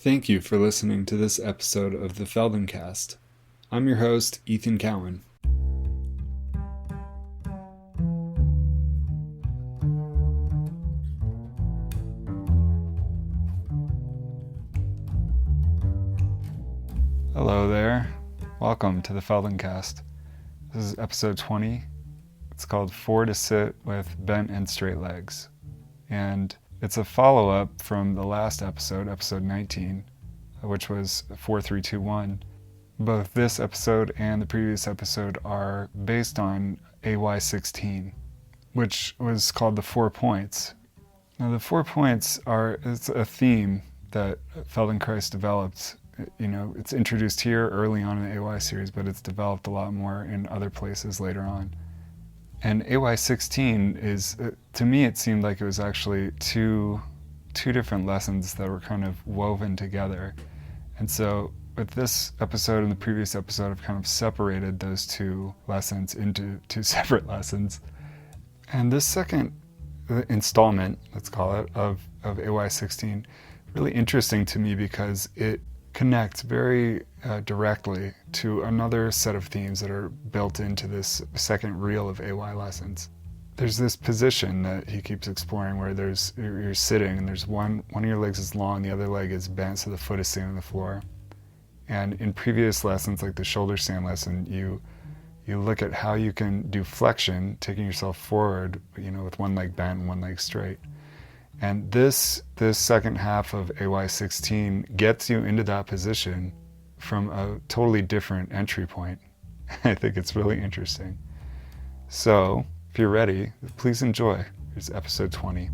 Thank you for listening to this episode of the Feldenkrais. I'm your host, Ethan Cowan. Hello there. Welcome to the Feldenkrais. This is episode 20. It's called 4 to Sit with Bent and Straight Legs. And it's a follow-up from the last episode, episode 19, which was 4-3-2-1. Both this episode and the previous episode are based on AY16, which was called the 4 points. Now the 4 points it's a theme that Feldenkrais developed. It's introduced here early on in the AY series, but it's developed a lot more in other places later on. And AY16 is, to me, it seemed like it was actually two different lessons that were kind of woven together. And so with this episode and the previous episode, I've kind of separated those two lessons into two separate lessons. And this second installment, let's call it, of AY16, really interesting to me because it connects very directly to another set of themes that are built into this second reel of AY lessons. There's this position that he keeps exploring where you're sitting and there's one of your legs is long, the other leg is bent, so the foot is sitting on the floor. And in previous lessons, like the shoulder stand lesson, you look at how you can do flexion, taking yourself forward, with one leg bent and one leg straight. And this second half of AY16 gets you into that position from a totally different entry point. I think it's really interesting. So, if you're ready, please enjoy. Here's episode 20.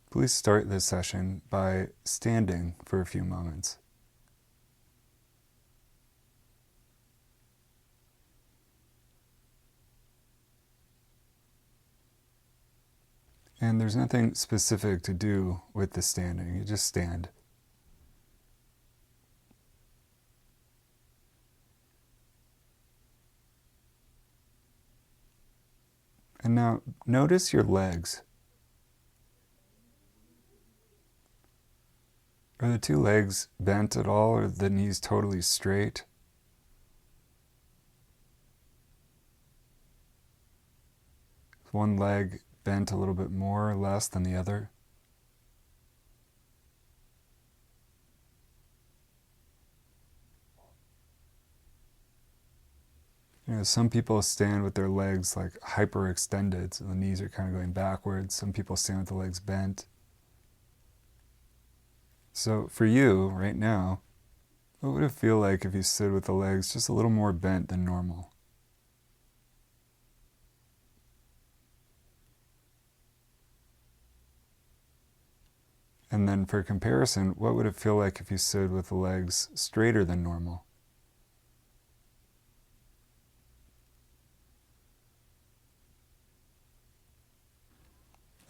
Please start this session by standing for a few moments. And there's nothing specific to do with the standing, you just stand. And now notice your legs. Are the two legs bent at all, or are the knees totally straight? Is one leg bent a little bit more or less than the other? Some people stand with their legs like hyperextended, so the knees are kind of going backwards. Some people stand with the legs bent. So for you, right now, what would it feel like if you stood with the legs just a little more bent than normal? And then for comparison, what would it feel like if you stood with the legs straighter than normal?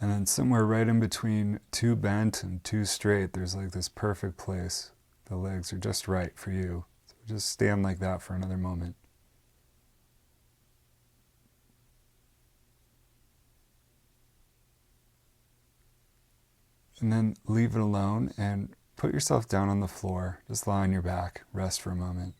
And then somewhere right in between too bent and too straight, there's like this perfect place. The legs are just right for you. So just stand like that for another moment. And then leave it alone and put yourself down on the floor. Just lie on your back. Rest for a moment.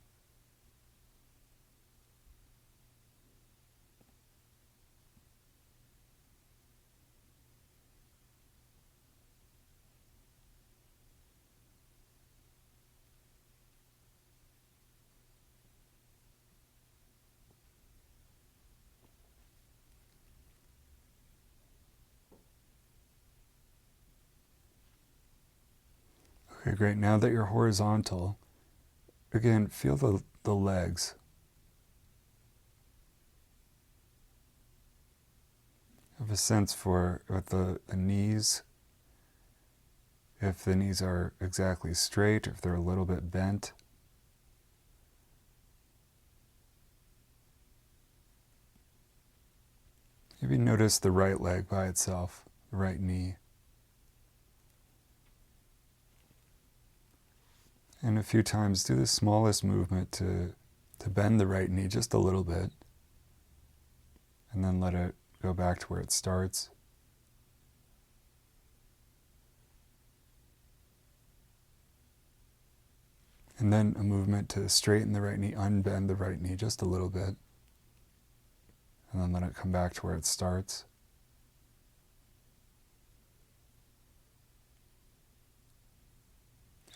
Okay, great. Now that you're horizontal, again, feel the legs. Have a sense for with the knees, if the knees are exactly straight, if they're a little bit bent. Maybe notice the right leg by itself, the right knee. And a few times do the smallest movement to bend the right knee just a little bit, and then let it go back to where it starts. And then a movement to straighten the right knee, unbend the right knee just a little bit, and then let it come back to where it starts.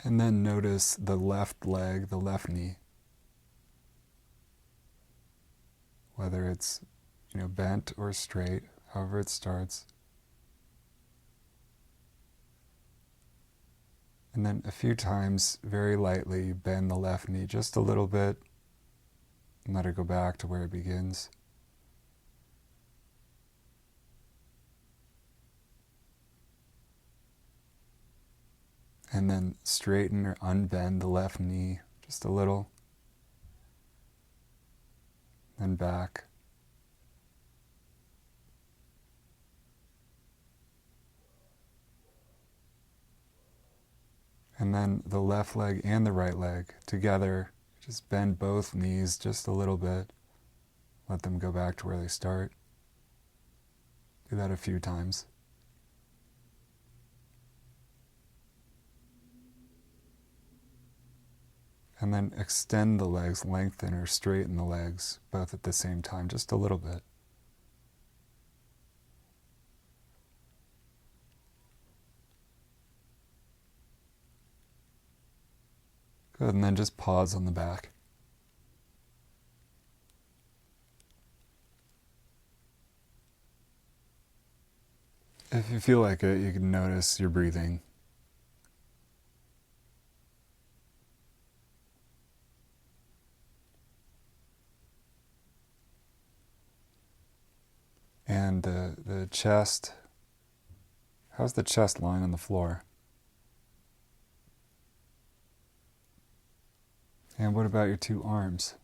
And then notice the left leg, the left knee. Whether it's, bent or straight, however it starts. And then a few times, very lightly, bend the left knee just a little bit and let it go back to where it begins. And then straighten or unbend the left knee just a little. Then back. And then the left leg and the right leg together, just bend both knees just a little bit. Let them go back to where they start. Do that a few times. And then extend the legs, lengthen or straighten the legs, both at the same time, just a little bit. Good, and then just pause on the back. If you feel like it, you can notice your breathing. And the chest, how's the chest lying on the floor? And what about your two arms?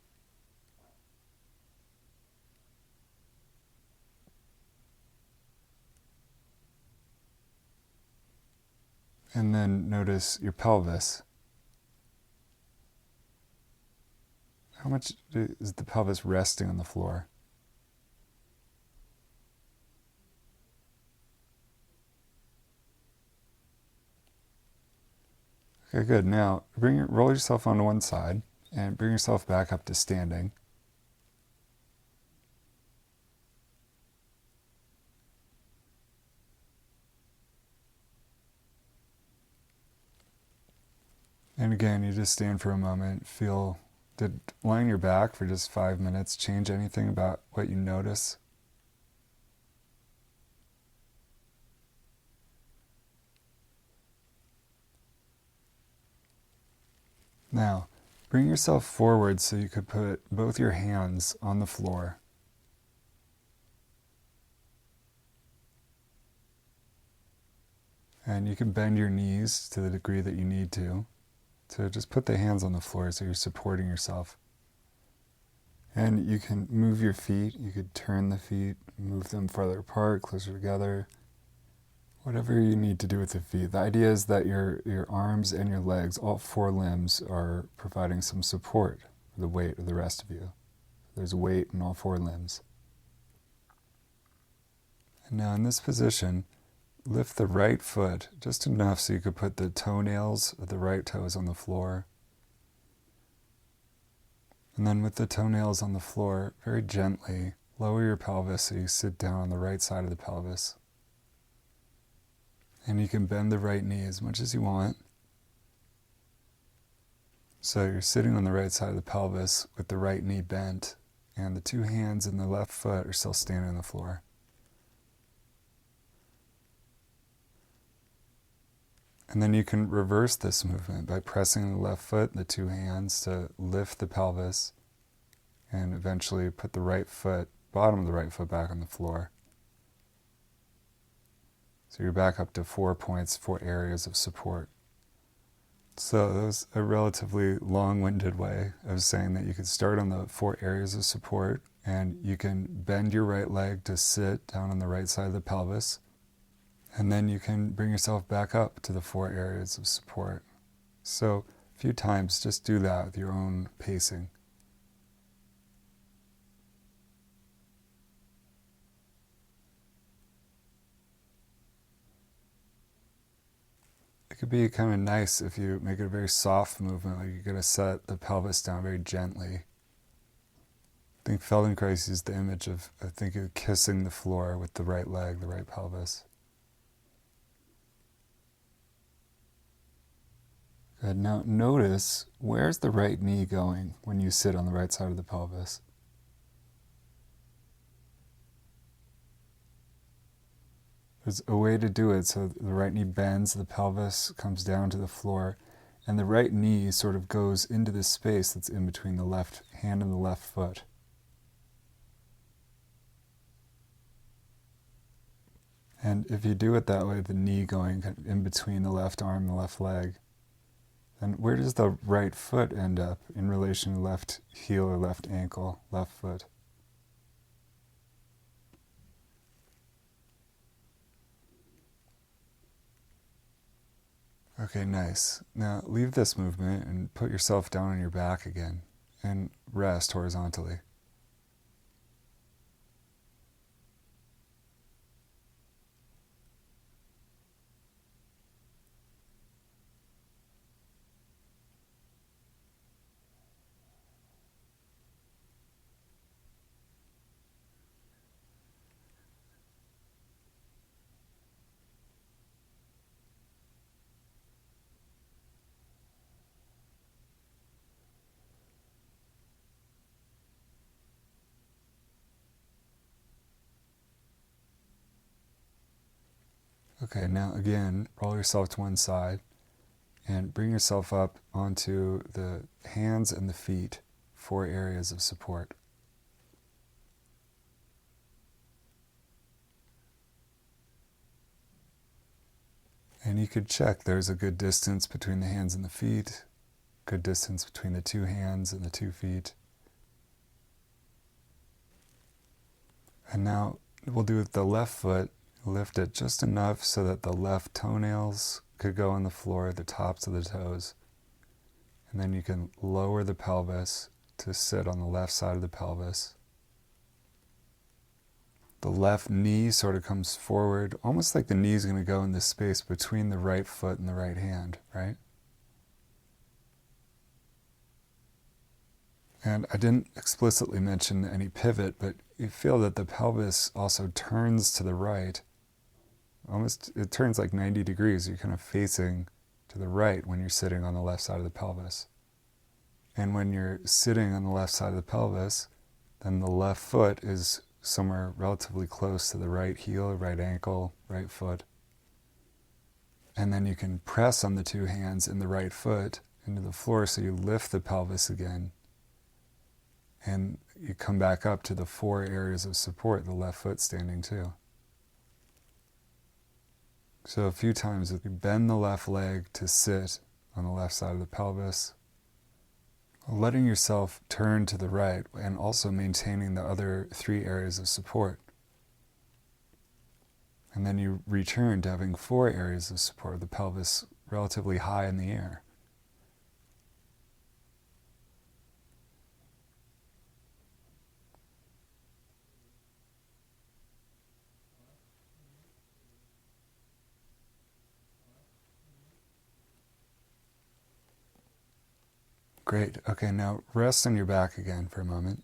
And then notice your pelvis. How much is the pelvis resting on the floor? Okay, good. Now, roll yourself onto one side and bring yourself back up to standing. And again, you just stand for a moment. Did lying your back for just 5 minutes change anything about what you notice? Now, bring yourself forward so you could put both your hands on the floor. And you can bend your knees to the degree that you need to just put the hands on the floor so you're supporting yourself. And you can move your feet. You could turn the feet, move them farther apart, closer together. Whatever you need to do with the feet. The idea is that your arms and your legs, all four limbs, are providing some support for the weight of the rest of you. There's weight in all four limbs. And now in this position, lift the right foot just enough so you could put the toenails of the right toes on the floor. And then with the toenails on the floor, very gently lower your pelvis so you sit down on the right side of the pelvis. And you can bend the right knee as much as you want. So you're sitting on the right side of the pelvis with the right knee bent, and the two hands and the left foot are still standing on the floor. And then you can reverse this movement by pressing the left foot and the two hands to lift the pelvis, and eventually put the right foot, bottom of the right foot, back on the floor. So you're back up to 4 points, 4 areas of support. So that was a relatively long-winded way of saying that you could start on the 4 areas of support, and you can bend your right leg to sit down on the right side of the pelvis, and then you can bring yourself back up to the 4 areas of support. So few times, just do that with your own pacing. It could be kind of nice if you make it a very soft movement, like you're going to set the pelvis down very gently. I think Feldenkrais used the image of, kissing the floor with the right leg, the right pelvis. Good. Now notice, where's the right knee going when you sit on the right side of the pelvis? There's a way to do it so the right knee bends, the pelvis comes down to the floor, and the right knee sort of goes into this space that's in between the left hand and the left foot. And if you do it that way, the knee going kind of in between the left arm and the left leg, then where does the right foot end up in relation to left heel or left ankle, left foot? Okay, nice. Now leave this movement and put yourself down on your back again and rest horizontally. Okay, now again, roll yourself to one side and bring yourself up onto the hands and the feet, 4 areas of support. And you could check there's a good distance between the hands and the feet, good distance between the 2 hands and the 2 feet. And now we'll do with the left foot. Lift it just enough so that the left toenails could go on the floor, the tops of the toes. And then you can lower the pelvis to sit on the left side of the pelvis. The left knee sort of comes forward, almost like the knee is going to go in the space between the right foot and the right hand, right? And I didn't explicitly mention any pivot, but you feel that the pelvis also turns to the right. It turns like 90 degrees. You're kind of facing to the right when you're sitting on the left side of the pelvis. And when you're sitting on the left side of the pelvis, then the left foot is somewhere relatively close to the right heel, right ankle, right foot. And then you can press on the 2 hands in the right foot into the floor, so you lift the pelvis again. And you come back up to the 4 areas of support, the left foot standing too. So a few times you bend the left leg to sit on the left side of the pelvis, letting yourself turn to the right and also maintaining the other 3 areas of support. And then you return to having 4 areas of support, the pelvis relatively high in the air. Great. Okay, now rest on your back again for a moment.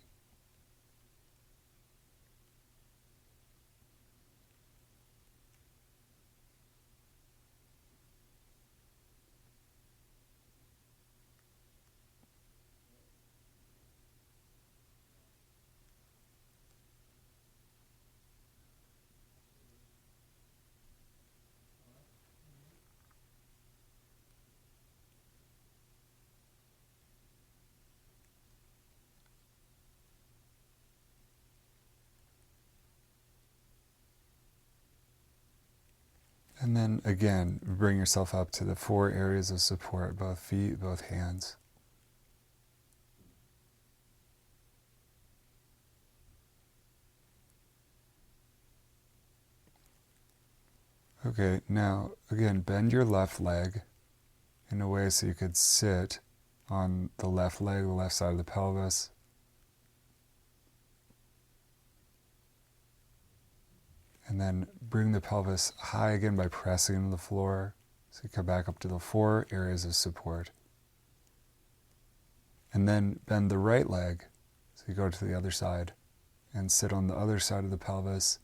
And then again, bring yourself up to the 4 areas of support, both feet, both hands. Okay, now again, bend your left leg in a way so you could sit on the left leg, the left side of the pelvis. And then bring the pelvis high again by pressing into the floor. So you come back up to the 4 areas of support. And then bend the right leg. So you go to the other side and sit on the other side of the pelvis.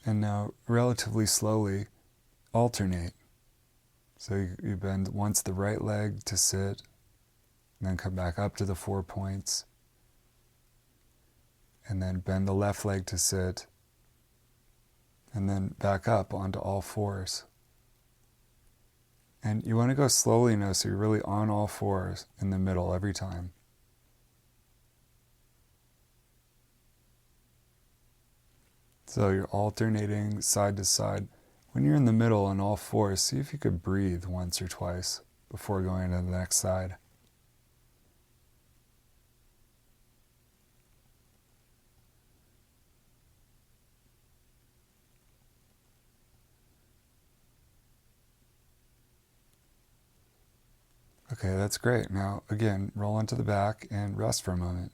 And now, relatively slowly, alternate. So you bend once the right leg to sit, and then come back up to the 4 points. And then bend the left leg to sit, and then back up onto all 4s. And you want to go slowly now, so you're really on all 4s in the middle every time. So you're alternating side to side. When you're in the middle on all 4s, see if you could breathe once or twice before going to the next side. Okay, that's great. Now, again, roll onto the back and rest for a moment.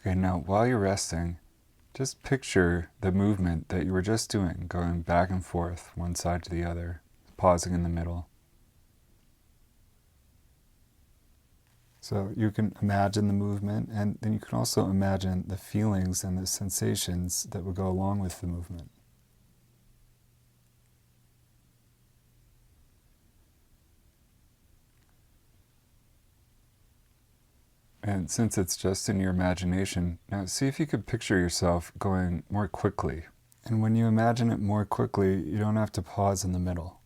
Okay, now while you're resting, just picture the movement that you were just doing, going back and forth, one side to the other, pausing in the middle. So you can imagine the movement, and then you can also imagine the feelings and the sensations that would go along with the movement. And since it's just in your imagination, now see if you could picture yourself going more quickly. And when you imagine it more quickly, you don't have to pause in the middle.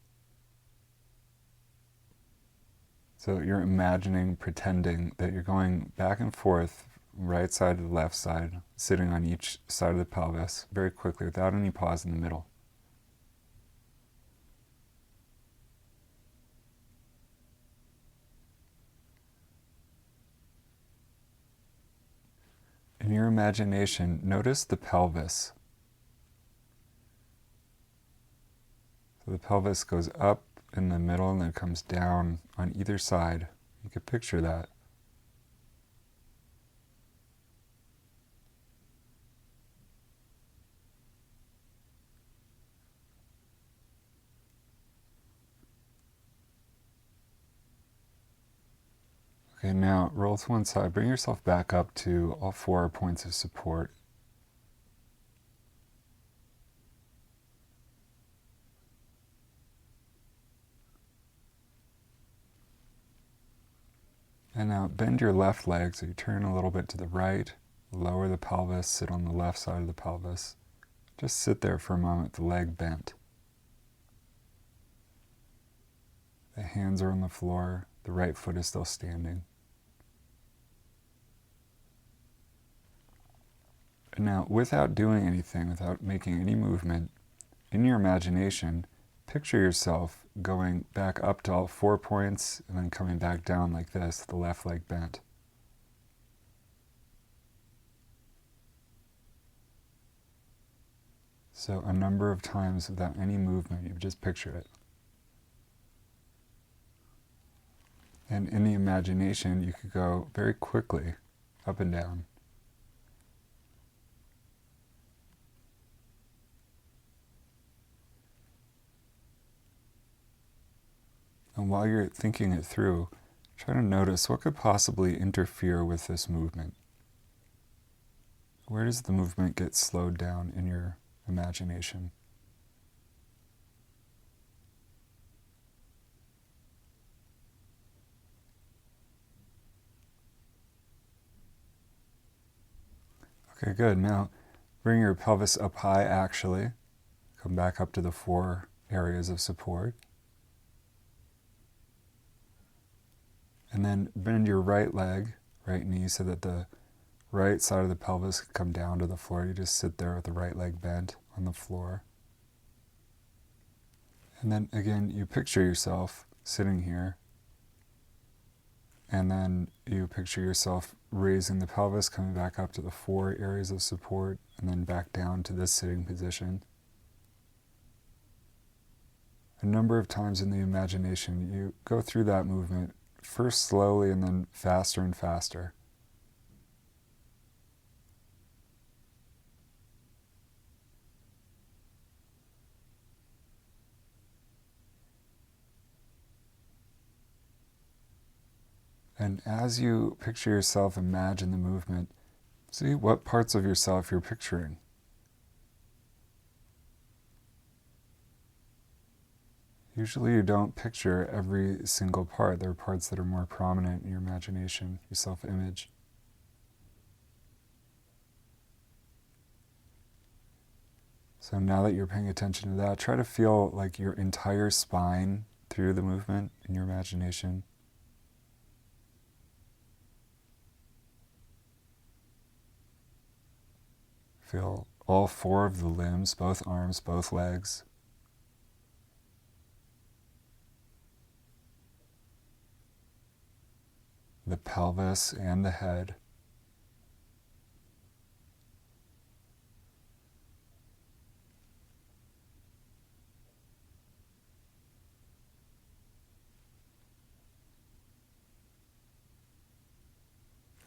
So you're imagining, pretending that you're going back and forth, right side to the left side, sitting on each side of the pelvis very quickly without any pause in the middle. In your imagination, notice the pelvis. So the pelvis goes up in the middle and then comes down on either side. You could picture that. Okay, now roll to one side. Bring yourself back up to all 4 points of support. And now bend your left leg, so you turn a little bit to the right, lower the pelvis, sit on the left side of the pelvis. Just sit there for a moment, the leg bent. The hands are on the floor, the right foot is still standing. And now, without doing anything, without making any movement, in your imagination, picture yourself going back up to all 4 points and then coming back down like this, the left leg bent. So a number of times without any movement, you just picture it. And in the imagination, you could go very quickly up and down. And while you're thinking it through, try to notice what could possibly interfere with this movement. Where does the movement get slowed down in your imagination? Okay, good. Now bring your pelvis up high actually. Come back up to the 4 areas of support. And then bend your right leg, right knee, so that the right side of the pelvis can come down to the floor. You just sit there with the right leg bent on the floor. And then again, you picture yourself sitting here. And then you picture yourself raising the pelvis, coming back up to the 4 areas of support, and then back down to this sitting position. A number of times in the imagination, you go through that movement, first slowly and then faster and faster. And as you picture yourself, imagine the movement, see what parts of yourself you're picturing. Usually you don't picture every single part. There are parts that are more prominent in your imagination, your self-image. So now that you're paying attention to that, try to feel like your entire spine through the movement in your imagination. Feel all 4 of the limbs, both arms, both legs. The pelvis and the head.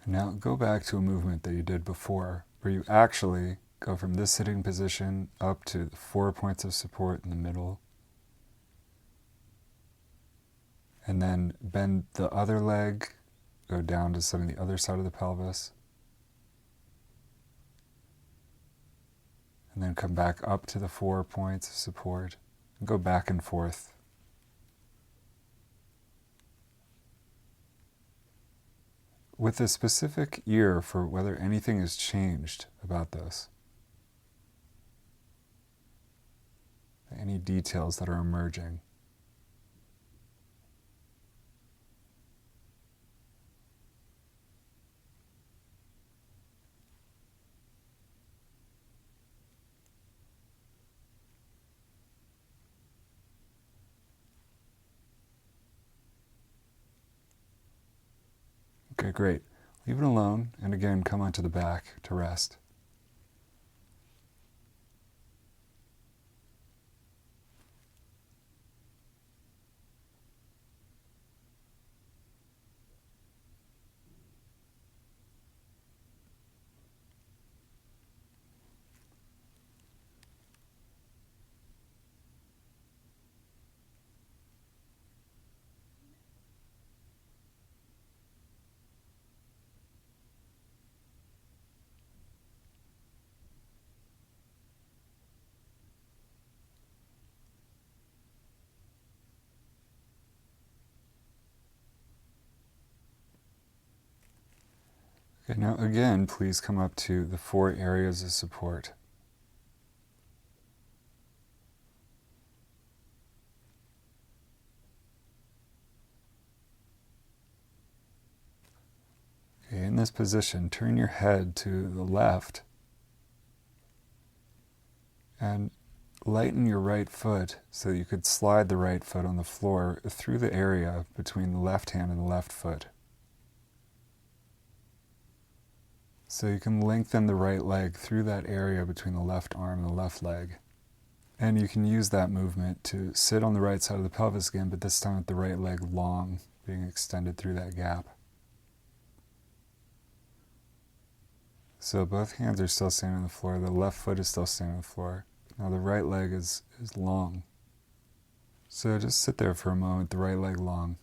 And now go back to a movement that you did before, where you actually go from this sitting position up to the 4 points of support in the middle. And then bend the other leg, go down to some of the other side of the pelvis. And then come back up to the 4 points of support and go back and forth. With a specific ear for whether anything has changed about this. Any details that are emerging. Okay, great. Leave it alone, and again, come onto the back to rest. Okay, now again, please come up to the 4 areas of support. Okay, in this position, turn your head to the left and lighten your right foot so you could slide the right foot on the floor through the area between the left hand and the left foot. So you can lengthen the right leg through that area between the left arm and the left leg. And you can use that movement to sit on the right side of the pelvis again, but this time with the right leg long, being extended through that gap. So both hands are still standing on the floor, the left foot is still standing on the floor. Now the right leg is long. So just sit there for a moment, the right leg long.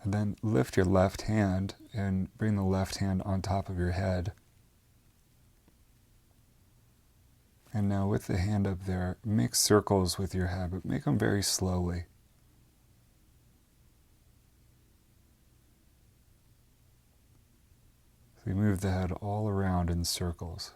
And then lift your left hand and bring the left hand on top of your head. And now with the hand up there, make circles with your head, but make them very slowly. So you move the head all around in circles.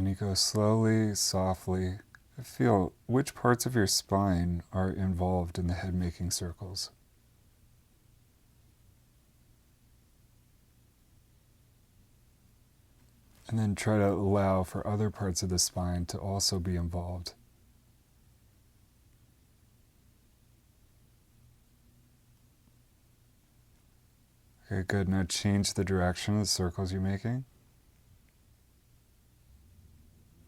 you go slowly, softly, feel which parts of your spine are involved in the head making circles. And then try to allow for other parts of the spine to also be involved. Okay, good. Now change the direction of the circles you're making.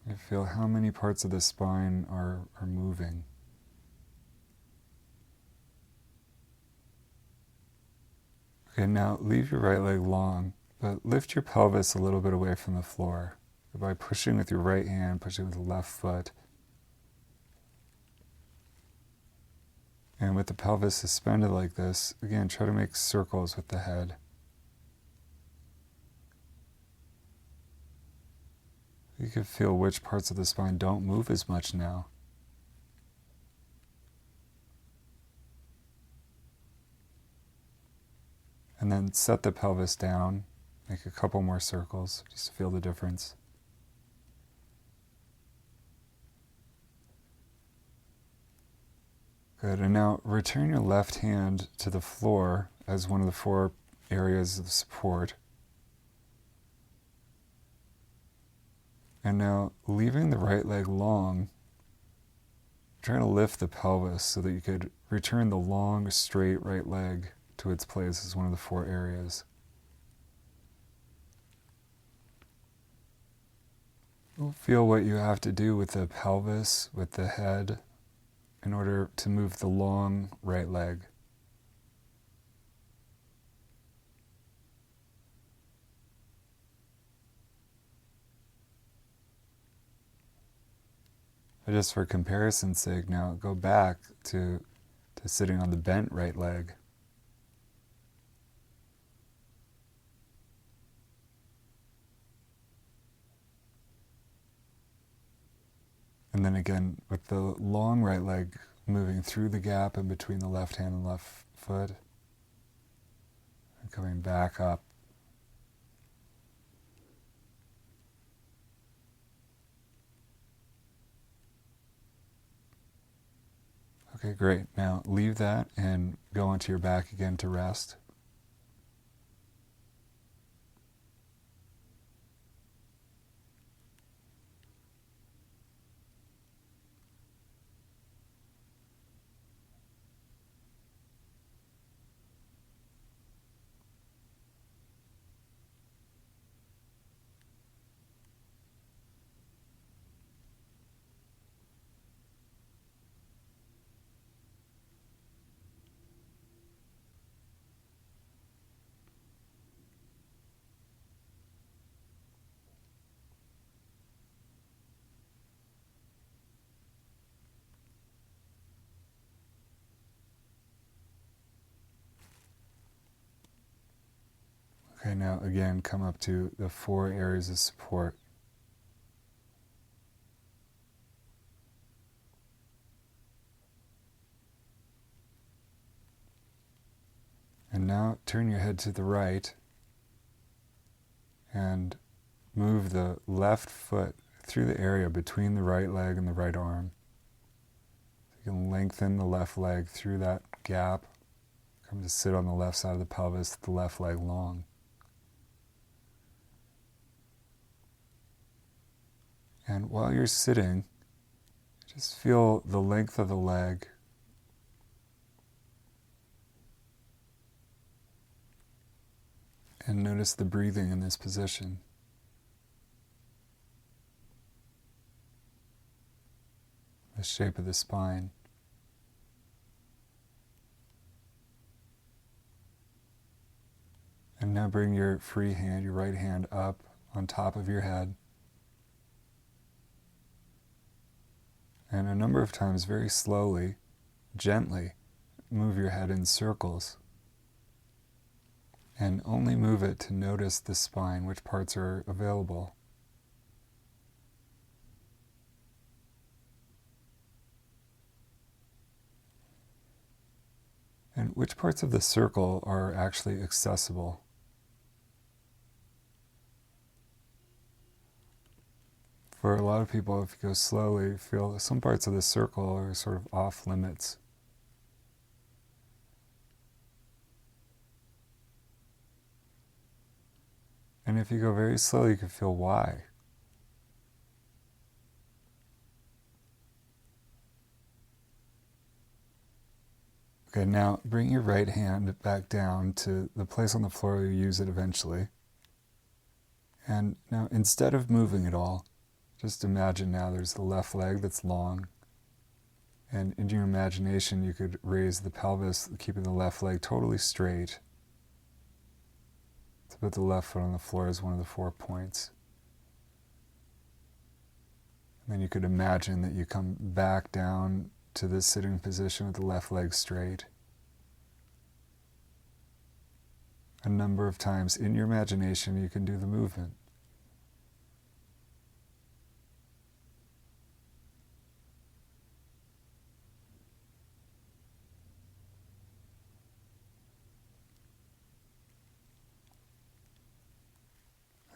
You feel how many parts of the spine are moving. Okay, now leave your right leg long, but lift your pelvis a little bit away from the floor by pushing with your right hand, pushing with the left foot. And with the pelvis suspended like this, again, try to make circles with the head. You can feel which parts of the spine don't move as much now. And then set the pelvis down, make a couple more circles, just to feel the difference. Good, and now return your left hand to the floor as one of the 4 areas of support. And now, leaving the right leg long, try to lift the pelvis so that you could return the long, straight right leg to its place as one of the 4 areas. Feel what you have to do with the pelvis, with the head, in order to move the long right leg. But just for comparison's sake now, go back to sitting on the bent right leg. And then again, with the long right leg moving through the gap in between the left hand and left foot, and coming back up. Okay, great. Now leave that and go onto your back again to rest. Okay, now again, come up to the 4 areas of support. And now turn your head to the right and move the left foot through the area between the right leg and the right arm. You can lengthen the left leg through that gap. Come to sit on the left side of the pelvis, the left leg long. And while you're sitting, just feel the length of the leg. And notice the breathing in this position. The shape of the spine. And now bring your free hand, your right hand, up on top of your head. And a number of times, very slowly, gently, move your head in circles. And only move it to notice the spine, which parts are available. And which parts of the circle are actually accessible. For a lot of people, if you go slowly, feel some parts of the circle are sort of off limits. And if you go very slowly, you can feel why. Okay, now bring your right hand back down to the place on the floor where you use it eventually. And now, instead of moving at all, just imagine now there's the left leg that's long. And in your imagination, you could raise the pelvis, keeping the left leg totally straight. To put the left foot on the floor as one of the 4 points. And then you could imagine that you come back down to this sitting position with the left leg straight. A number of times in your imagination, you can do the movement.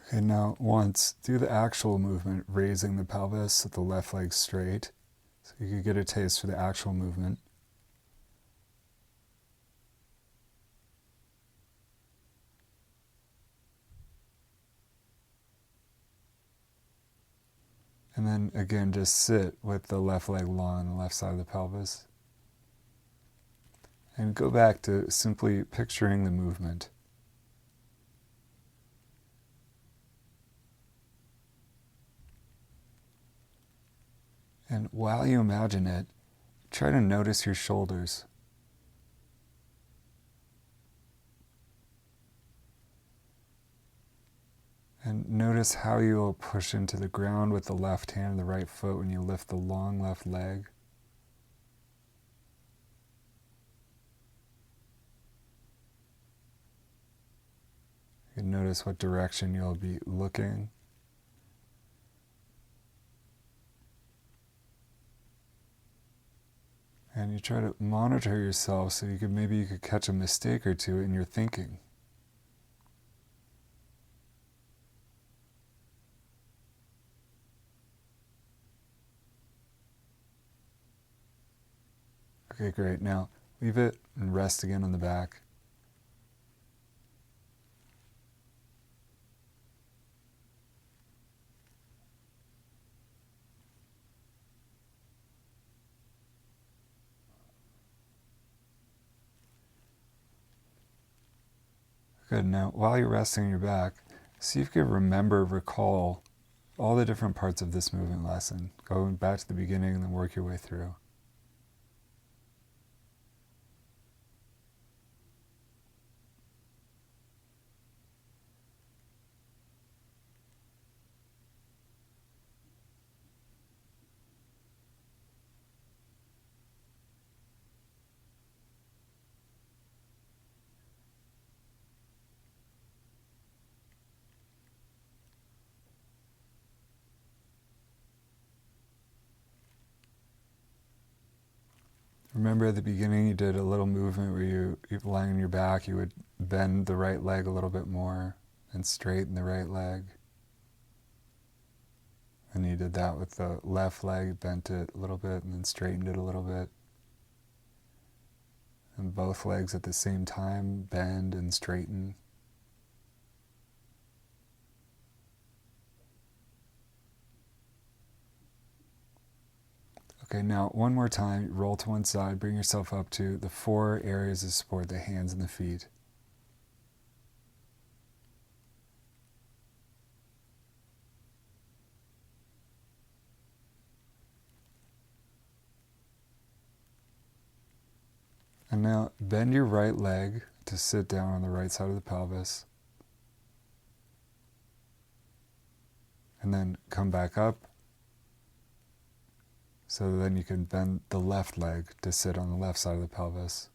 Okay, now once, do the actual movement, raising the pelvis with the left leg straight, so you can get a taste for the actual movement. And then again, just sit with the left leg long on the left side of the pelvis. And go back to simply picturing the movement. And while you imagine it, try to notice your shoulders. And notice how you will push into the ground with the left hand and the right foot when you lift the long left leg. You can notice what direction you'll be looking. And you try to monitor yourself so you could catch a mistake or two in your thinking. Okay, great. Now leave it and rest again on the back. Good. Now, while you're resting on your back, see if you can recall all the different parts of this movement lesson, going back to the beginning and then work your way through. Remember at the beginning you did a little movement where you lying on your back, you would bend the right leg a little bit more and straighten the right leg. And you did that with the left leg, bent it a little bit and then straightened it a little bit. And both legs at the same time, bend and straighten. Okay, now one more time, roll to one side, bring yourself up to the 4 areas of support, the hands and the feet. And now bend your right leg to sit down on the right side of the pelvis. And then come back up. So then you can bend the left leg to sit on the left side of the pelvis.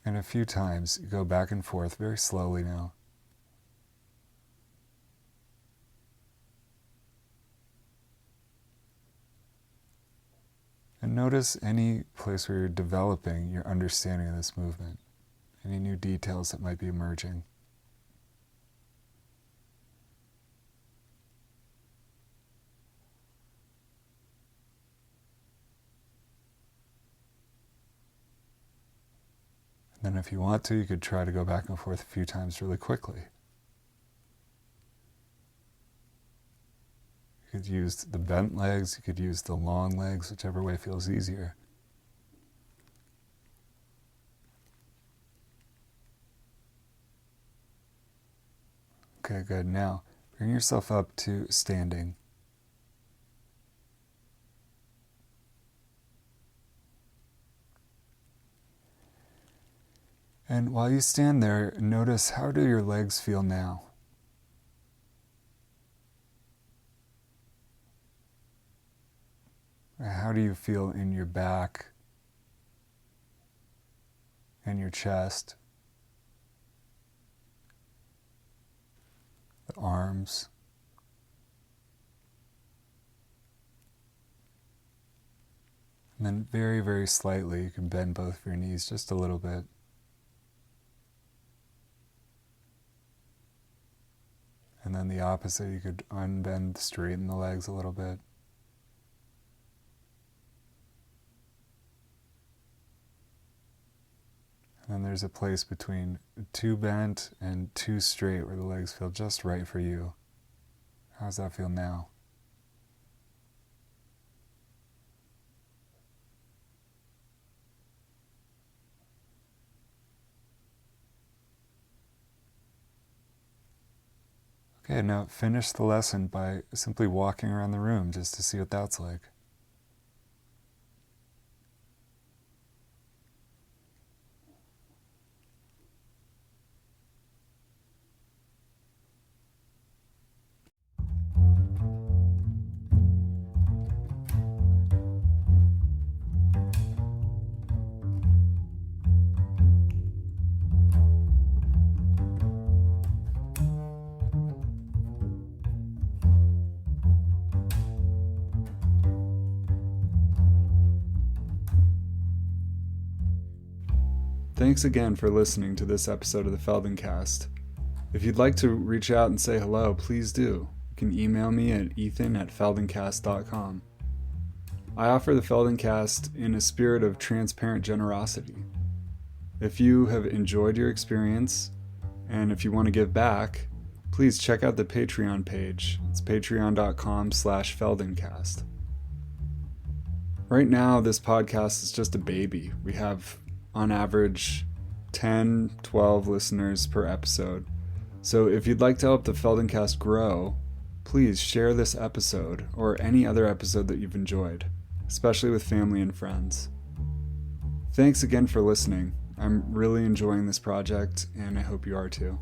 And a few times, go back and forth very slowly now. And notice any place where you're developing your understanding of this movement, any new details that might be emerging. And if you want to, you could try to go back and forth a few times really quickly. You could use the bent legs, you could use the long legs, whichever way feels easier. Okay, good. Now, bring yourself up to standing. And while you stand there, notice, how do your legs feel now? How do you feel in your back and your chest, the arms? And then very, very slightly, you can bend both of your knees just a little bit. And then the opposite, you could unbend, straighten the legs a little bit. And then there's a place between too bent and too straight where the legs feel just right for you. How does that feel now? Okay, now finish the lesson by simply walking around the room just to see what that's like. Thanks again for listening to this episode of the Feldenkrais. If you'd like to reach out and say hello, please do. You can email me at ethan@feldenkrais.com. I offer the Feldenkrais in a spirit of transparent generosity. If you have enjoyed your experience, and if you want to give back, please check out the Patreon page. It's patreon.com/Feldenkrais. Right now, this podcast is just a baby. We have, on average, 10, 12 listeners per episode. So if you'd like to help the Feldenkrais grow, please share this episode or any other episode that you've enjoyed, especially with family and friends. Thanks again for listening. I'm really enjoying this project, and I hope you are too.